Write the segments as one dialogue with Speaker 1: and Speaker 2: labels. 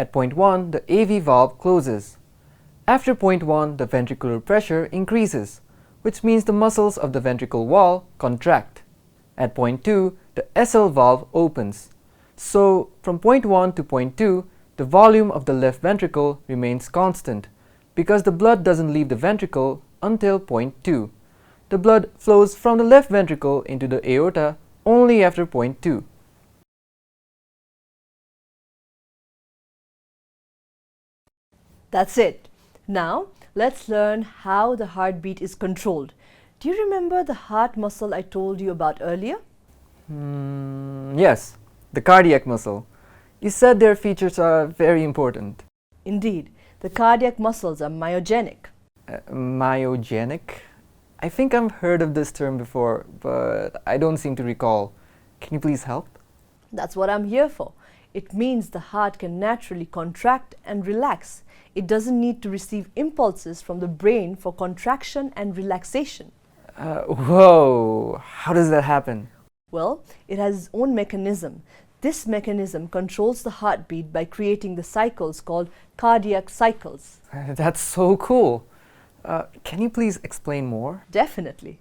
Speaker 1: At point 1, the AV valve closes. After point 1, the ventricular pressure increases, which means the muscles of the ventricle wall contract. At point 2, the SL valve opens. So, from point 1 to point 2, the volume of the left ventricle remains constant because the blood doesn't leave the ventricle until point 2. The blood flows from the left ventricle into the aorta only after point 2.
Speaker 2: That's it. Now, let's learn how the heartbeat is controlled. Do you remember the heart muscle I told you about earlier?
Speaker 1: Yes, the cardiac muscle. You said their features are very important.
Speaker 2: Indeed, the cardiac muscles are myogenic.
Speaker 1: Myogenic? I think I've heard of this term before, but I don't seem to recall. Can you please help?
Speaker 2: That's what I'm here for. It means the heart can naturally contract and relax. It doesn't need to receive impulses from the brain for contraction and relaxation.
Speaker 1: Whoa! How does that happen?
Speaker 2: Well, it has its own mechanism. This mechanism controls the heartbeat by creating the cycles called cardiac cycles.
Speaker 1: That's so cool! Can you please explain more?
Speaker 2: Definitely.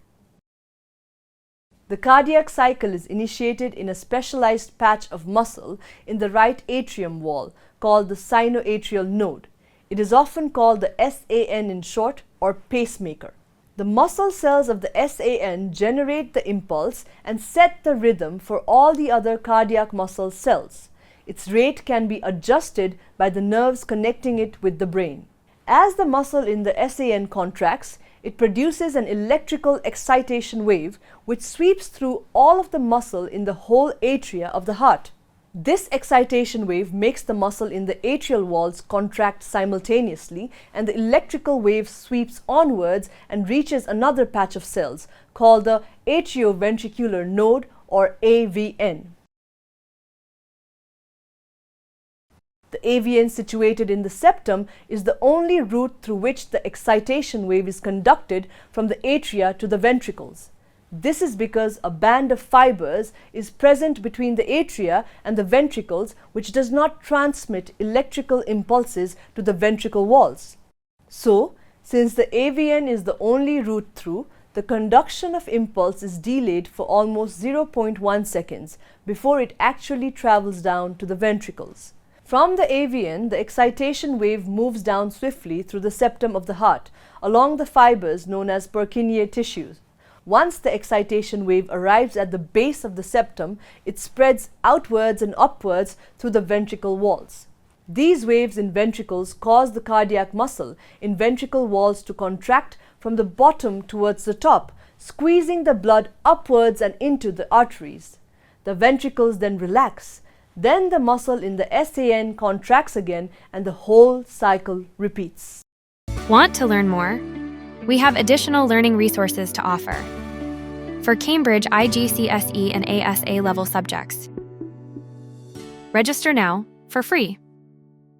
Speaker 2: The cardiac cycle is initiated in a specialized patch of muscle in the right atrium wall called the sinoatrial node. It is often called the SAN in short, or pacemaker. The muscle cells of the SAN generate the impulse and set the rhythm for all the other cardiac muscle cells. Its rate can be adjusted by the nerves connecting it with the brain. As the muscle in the SAN contracts, it produces an electrical excitation wave which sweeps through all of the muscle in the whole atria of the heart. This excitation wave makes the muscle in the atrial walls contract simultaneously, and the electrical wave sweeps onwards and reaches another patch of cells called the atrioventricular node, or AVN. The AVN situated in the septum is the only route through which the excitation wave is conducted from the atria to the ventricles. This is because a band of fibers is present between the atria and the ventricles, which does not transmit electrical impulses to the ventricle walls. So, since the AVN is the only route through, the conduction of impulse is delayed for almost 0.1 seconds before it actually travels down to the ventricles. From the AVN, the excitation wave moves down swiftly through the septum of the heart, along the fibers known as Purkinje tissues. Once the excitation wave arrives at the base of the septum, it spreads outwards and upwards through the ventricle walls. These waves in ventricles cause the cardiac muscle in ventricle walls to contract from the bottom towards the top, squeezing the blood upwards and into the arteries. The ventricles then relax. Then the muscle in the SAN contracts again, and the whole cycle repeats.
Speaker 3: Want to learn more? We have additional learning resources to offer for Cambridge IGCSE and AS level subjects. Register now for free.